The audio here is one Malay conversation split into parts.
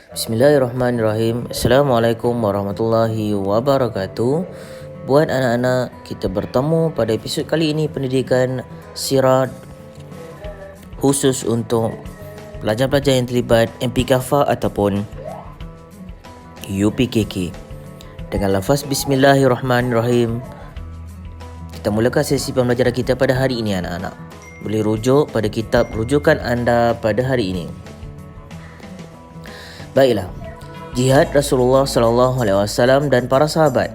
Bismillahirrahmanirrahim. Assalamualaikum warahmatullahi wabarakatuh. Buat anak-anak, kita bertemu pada episod kali ini pendidikan sirat khusus untuk pelajar-pelajar yang terlibat MPKFA ataupun UPKK. Dengan lafaz Bismillahirrahmanirrahim, kita mulakan sesi pembelajaran kita pada hari ini anak-anak. Boleh rujuk pada kitab rujukan anda pada hari ini. Baiklah, jihad Rasulullah SAW dan para sahabat.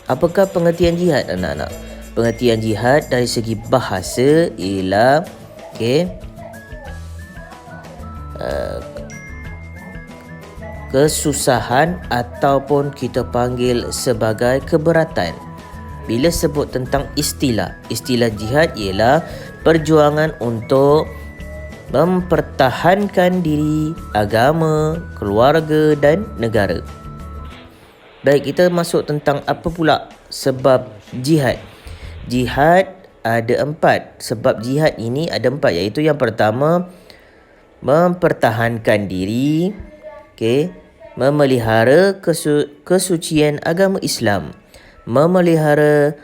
Apakah pengertian jihad anak-anak? Pengertian jihad dari segi bahasa ialah kesusahan ataupun kita panggil sebagai keberatan. Bila sebut tentang istilah jihad ialah perjuangan untuk mempertahankan diri, agama, keluarga dan negara. Baik, kita masuk tentang apa pula sebab jihad. Jihad ada 4. Sebab jihad ini ada 4, iaitu yang pertama mempertahankan diri, memelihara kesucian agama Islam, memelihara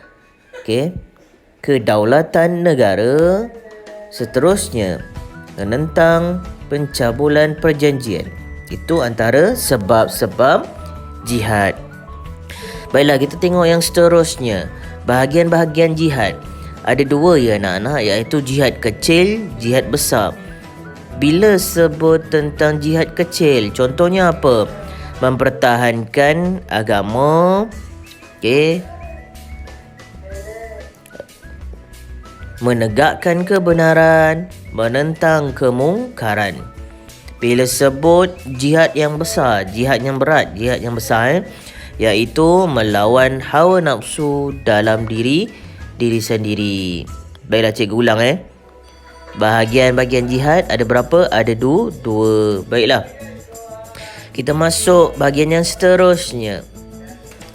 kedaulatan negara, seterusnya menentang pencabulan perjanjian. Itu antara sebab-sebab jihad. Baiklah, kita tengok yang seterusnya. Bahagian-bahagian jihad. Ada 2 ya anak-anak, iaitu jihad kecil, jihad besar. Bila sebut tentang jihad kecil, contohnya apa? Mempertahankan agama, menegakkan kebenaran, menentang kemungkaran. Bila sebut jihad yang besar, jihad yang berat, jihad yang besar, iaitu melawan hawa nafsu dalam diri sendiri. Baiklah, cikgu ulang bahagian-bahagian jihad ada berapa? Ada 2. Baiklah, kita masuk bahagian yang seterusnya.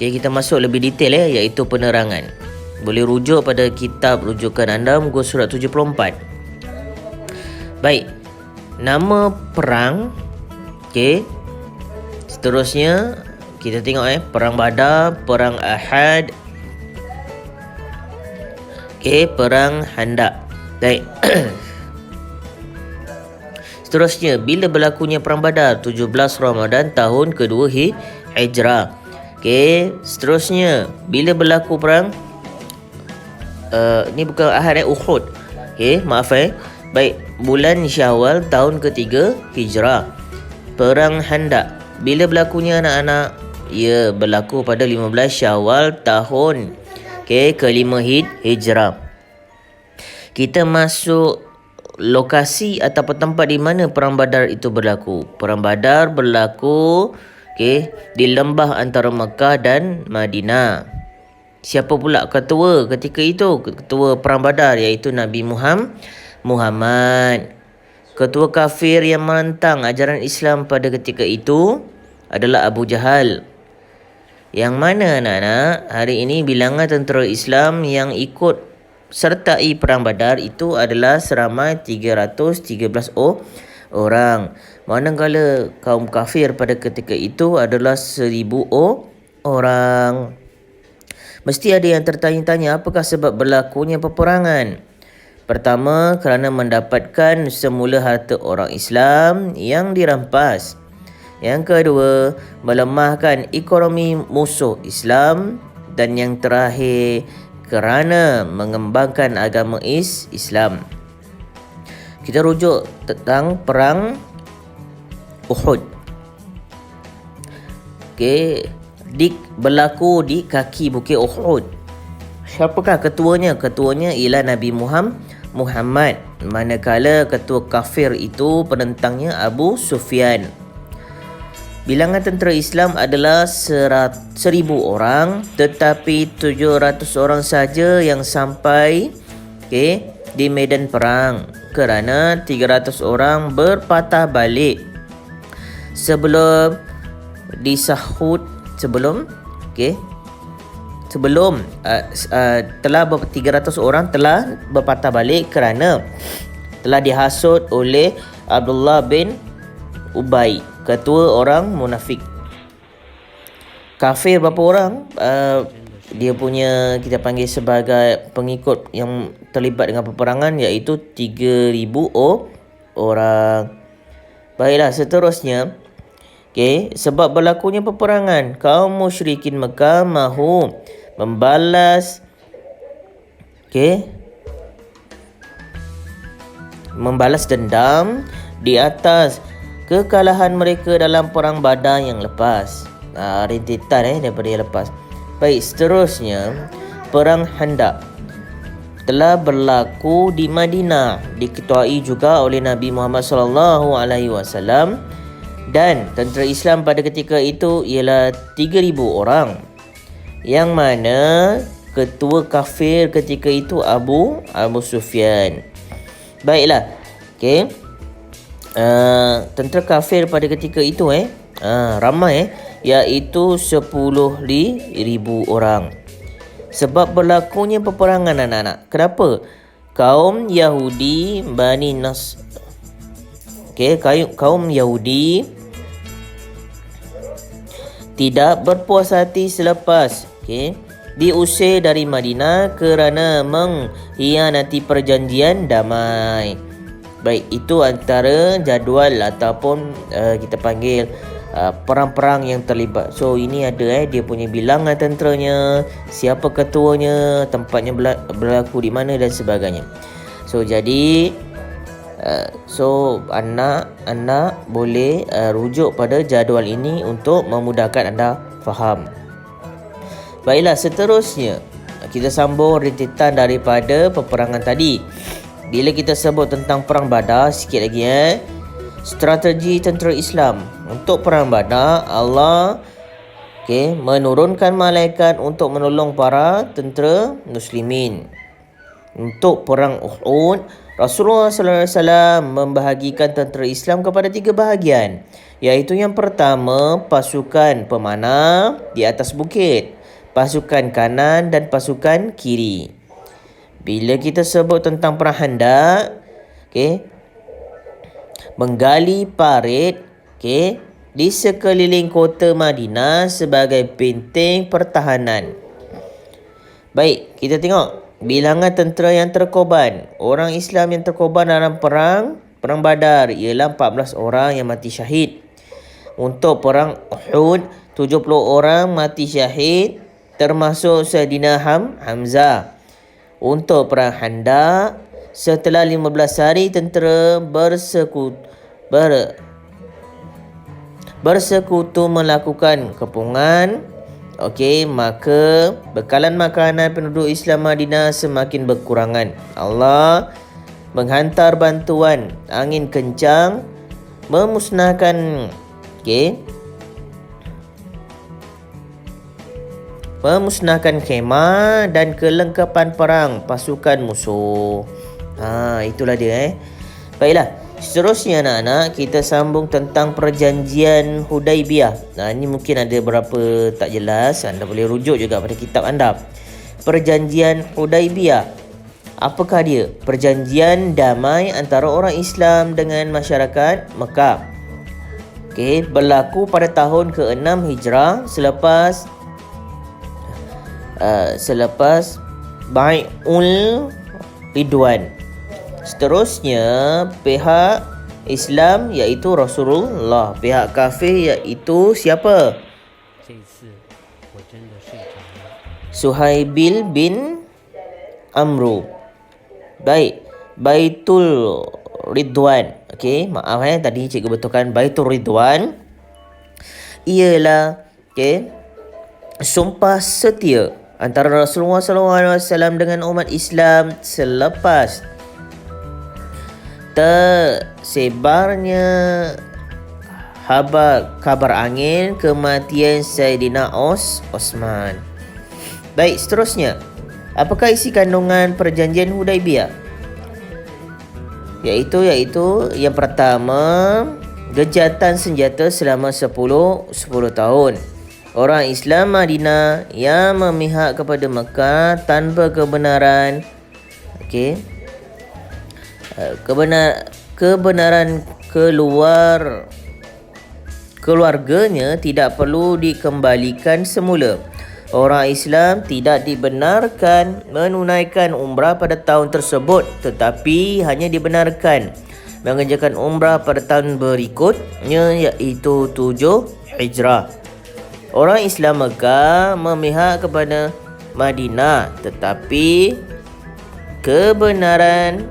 Kita masuk lebih detail iaitu penerangan. Boleh rujuk pada kitab rujukan anda muka surat 74. Baik, nama perang. Seterusnya kita tengok perang Badar, perang Ahad, perang Handak. Baik. Seterusnya, bila berlakunya perang Badar? 17 Ramadan tahun kedua Hijrah. Seterusnya, bila berlaku perang ni bukan Ahad, Uhud. Maaf Baik, bulan Syawal tahun ketiga Hijrah. Perang Handak, bila berlakunya anak-anak? Ia berlaku pada 15 Syawal tahun kelima Hijrah. Kita masuk lokasi ataupun tempat di mana perang Badar itu berlaku. Perang Badar berlaku di lembah antara Mekah dan Madinah. Siapa pula ketua ketika itu? Ketua perang Badar iaitu Nabi Muhammad. Ketua kafir yang menentang ajaran Islam pada ketika itu adalah Abu Jahal. Yang mana anak-anak, hari ini bilangan tentera Islam yang ikut sertai perang Badar itu adalah seramai 313 orang. Manakala kaum kafir pada ketika itu adalah 1000 orang. Mesti ada yang tertanya-tanya apakah sebab berlakunya peperangan. Pertama, kerana mendapatkan semula harta orang Islam yang dirampas. Yang kedua, melemahkan ekonomi musuh Islam. Dan yang terakhir, kerana mengembangkan agama Islam. Kita rujuk tentang perang Uhud. Berlaku di kaki bukit Uhud. Siapakah ketuanya? Ketuanya ialah Nabi Muhammad. Manakala ketua kafir itu penentangnya Abu Sufyan. Bilangan tentera Islam adalah 1000 orang, tetapi 700 orang saja yang sampai di medan perang kerana 300 orang berpatah balik sebelum disahut telah 300 orang telah berpatah balik kerana telah dihasut oleh Abdullah bin Ubay. ketua orang munafik. Kafir berapa orang? Dia punya, kita panggil sebagai pengikut yang terlibat dengan peperangan, iaitu 3,000 orang. Baiklah, seterusnya. Sebab berlakunya peperangan, kaum musyrikin Mekah mahu membalas dendam di atas kekalahan mereka dalam perang Badar yang lepas. Rintitan daripada yang lepas. Baik, seterusnya, perang Khandaq telah berlaku di Madinah, diketuai juga oleh Nabi Muhammad SAW, dan tentera Islam pada ketika itu ialah 3,000 orang, yang mana ketua kafir ketika itu Abu Sufyan. Baiklah, tentera kafir pada ketika itu ramai, iaitu 10,000 orang. Sebab berlakunya peperangan, anak-anak. Kenapa? Kaum Yahudi Bani Nas kaum Yahudi tidak berpuas hati selepas diusir dari Madinah kerana mengkhianati perjanjian damai. Baik, itu antara jadual ataupun kita panggil perang-perang yang terlibat. So ini ada dia punya bilangan tenteranya, siapa ketuanya, tempatnya berlaku di mana dan sebagainya. So jadi anak boleh rujuk pada jadual ini untuk memudahkan anda faham. Baiklah, seterusnya kita sambung rintitan daripada peperangan tadi. Bila kita sebut tentang perang Badar, sikit lagi strategi tentera Islam untuk perang Badar, Allah menurunkan malaikat untuk menolong para tentera muslimin. Untuk perang Uhud, Rasulullah SAW membahagikan tentera Islam kepada 3 bahagian, iaitu yang pertama, pasukan pemanah di atas bukit, pasukan kanan dan pasukan kiri. Bila kita sebut tentang perang Khandaq, menggali parit di sekeliling kota Madinah sebagai benteng pertahanan. Baik, kita tengok bilangan tentera yang terkorban. Orang Islam yang terkorban dalam perang Badar ialah 14 orang yang mati syahid. Untuk perang Uhud, 70 orang mati syahid, termasuk Saidina Hamzah. Untuk perang Khandaq, setelah 15 hari tentera bersekutu melakukan kepungan, maka bekalan makanan penduduk Islam Madinah semakin berkurangan. Allah menghantar bantuan angin kencang, memusnahkan khemah dan kelengkapan perang pasukan musuh. Itulah dia. Baiklah, seterusnya anak-anak, kita sambung tentang perjanjian Hudaibiyah. Ini mungkin ada berapa tak jelas, anda boleh rujuk juga pada kitab anda. Perjanjian Hudaibiyah, apakah dia? Perjanjian damai antara orang Islam dengan masyarakat Mekah. Berlaku pada tahun ke-6 Hijrah selepas Bai'ul Ridwan. Seterusnya, pihak Islam iaitu Rasulullah, pihak kafir iaitu siapa? Suhaibil bin Amru. Baik, Baitul Ridwan. Maaf tadi cikgu betulkan, Baitul Ridwan ialah sumpah setia antara Rasulullah SAW dengan umat Islam selepas tersebarnya kabar angin kematian Saidina Osman. Baik, seterusnya, apakah isi kandungan perjanjian Hudaibiyah? Iaitu yang pertama, gejatan senjata selama 10 tahun. Orang Islam Madinah yang memihak kepada Mekah tanpa kebenaran kebenaran keluar keluarganya tidak perlu dikembalikan semula. Orang Islam tidak dibenarkan menunaikan umrah pada tahun tersebut, tetapi hanya dibenarkan mengerjakan umrah pada tahun berikutnya, iaitu 7 Hijrah. Orang Islam Mekah memihak kepada Madinah, tetapi kebenaran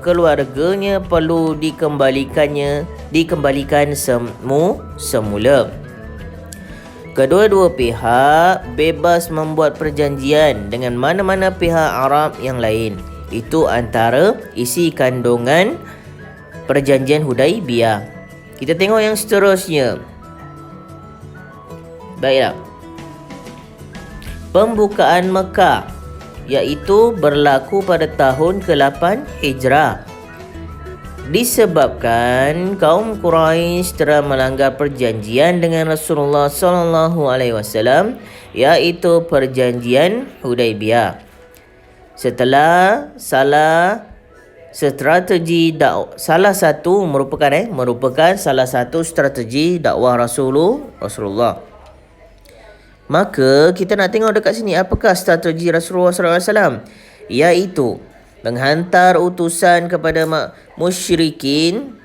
keluarganya perlu dikembalikan semula. Kedua-dua pihak bebas membuat perjanjian dengan mana-mana pihak Arab yang lain. Itu antara isi kandungan perjanjian Hudaibiyah. Kita tengok yang seterusnya. Baiklah. Pembukaan Mekah, iaitu berlaku pada tahun ke-8 Hijrah. Disebabkan kaum Quraisy telah melanggar perjanjian dengan Rasulullah SAW, iaitu perjanjian Hudaibiyah. Setelah salah satu strategi dakwah Rasulullah. Maka kita nak tengok dekat sini apakah strategi Rasulullah SAW, iaitu menghantar utusan kepada musyrikin,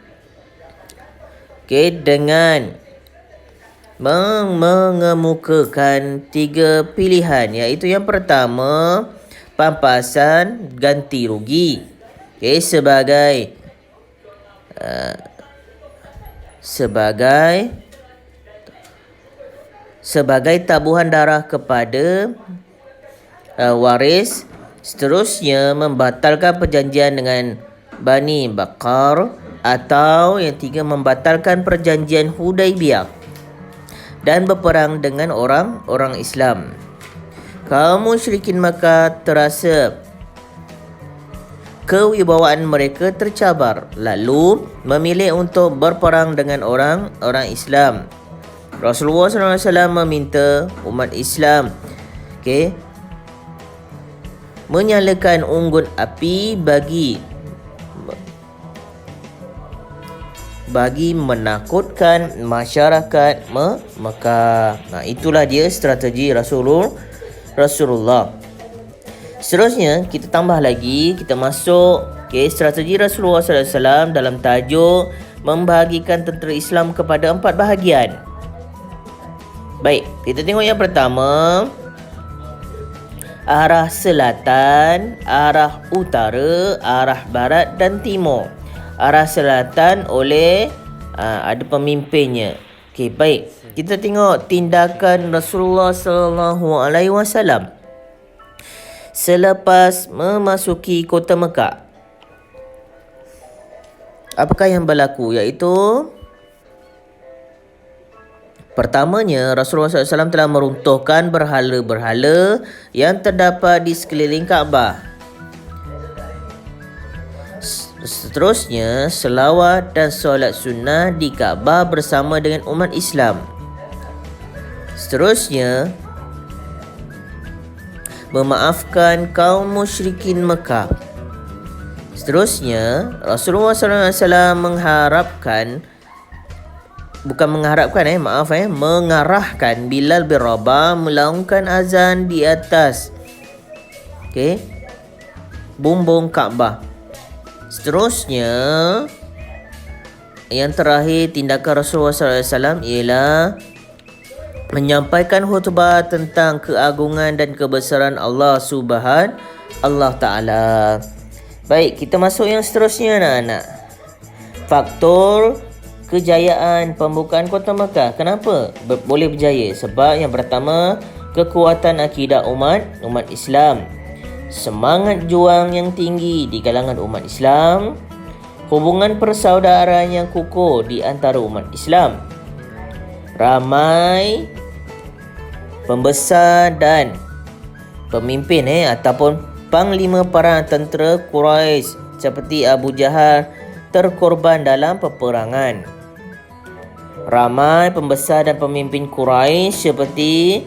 dengan mengemukakan 3 pilihan, iaitu yang pertama, pampasan ganti rugi, sebagai tabuhan darah kepada waris. Seterusnya, membatalkan perjanjian dengan Bani Bakar, atau yang tiga, membatalkan perjanjian Hudaibiyah dan berperang dengan orang Islam. Kaum musyrikin Makkah terasa kewibawaan mereka tercabar, lalu memilih untuk berperang dengan orang Islam. Rasulullah SAW meminta umat Islam menyalakan unggun api bagi menakutkan masyarakat Mekah. Nah, itulah dia strategi Rasulullah. Seterusnya kita tambah lagi, kita masuk strategi Rasulullah SAW dalam tajuk membahagikan tentera Islam kepada 4 bahagian. Baik, kita tengok yang pertama, arah selatan, arah utara, arah barat dan timur. Arah selatan oleh ada pemimpinnya. Baik. Kita tengok tindakan Rasulullah SAW selepas memasuki kota Mekah. Apakah yang berlaku? Iaitu pertamanya, Rasulullah SAW telah meruntuhkan berhala-berhala yang terdapat di sekeliling Kaabah. Seterusnya, selawat dan solat sunnah di Kaabah bersama dengan umat Islam. Seterusnya, memaafkan kaum musyrikin Mekah. Seterusnya, Rasulullah SAW mengarahkan Bilal bin Rabah melaungkan azan di atas bumbung Kaabah. Seterusnya, yang terakhir, tindakan Rasulullah SAW ialah menyampaikan khutbah tentang keagungan dan kebesaran Allah Ta'ala. Baik, kita masuk yang seterusnya, anak-anak. Faktor kejayaan pembukaan kota Mekah. Kenapa boleh berjaya? Sebab yang pertama, kekuatan akidah umat Islam, semangat juang yang tinggi di kalangan umat Islam, hubungan persaudaraan yang kukuh di antara umat Islam, ramai pembesar dan pemimpin ataupun panglima para tentera Quraisy seperti Abu Jahal terkorban dalam peperangan. Ramai pembesar dan pemimpin Quraisy seperti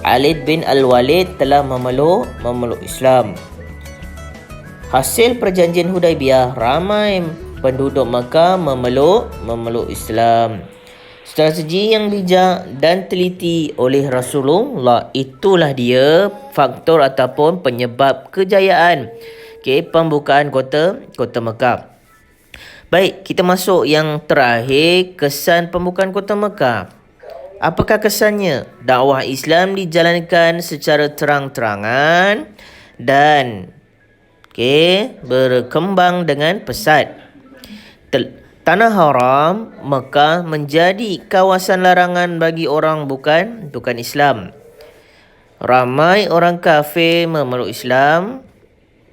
Khalid bin Al-Walid telah memeluk Islam. Hasil perjanjian Hudaibiyah, ramai penduduk Makkah memeluk Islam. Strategi yang bijak dan teliti oleh Rasulullah, itulah dia faktor ataupun penyebab kejayaan pembukaan kota Mekah. Baik, kita masuk yang terakhir, kesan pembukaan kota Mekah. Apakah kesannya? Dakwah Islam dijalankan secara terang-terangan dan berkembang dengan pesat. Tanah haram Mekah menjadi kawasan larangan bagi orang bukan Islam. Ramai orang kafir memeluk Islam.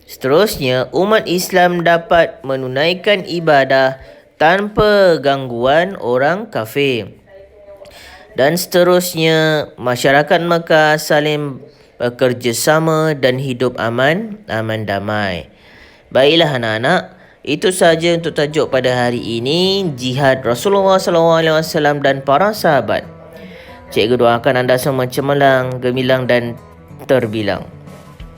Seterusnya, umat Islam dapat menunaikan ibadah tanpa gangguan orang kafir. Dan seterusnya, masyarakat Mekah saling bekerjasama dan hidup aman damai. Baiklah anak-anak, itu sahaja untuk tajuk pada hari ini, jihad Rasulullah SAW dan para sahabat. Cikgu doakan anda semua cemerlang, gemilang dan terbilang.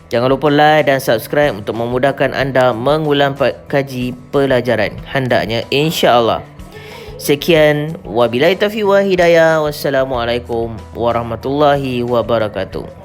Jangan lupa like dan subscribe untuk memudahkan anda mengulang kaji pelajaran hendaknya, insya-Allah. Sekian, wabillahi taufiq wa hidayah. Wassalamualaikum warahmatullahi wabarakatuh.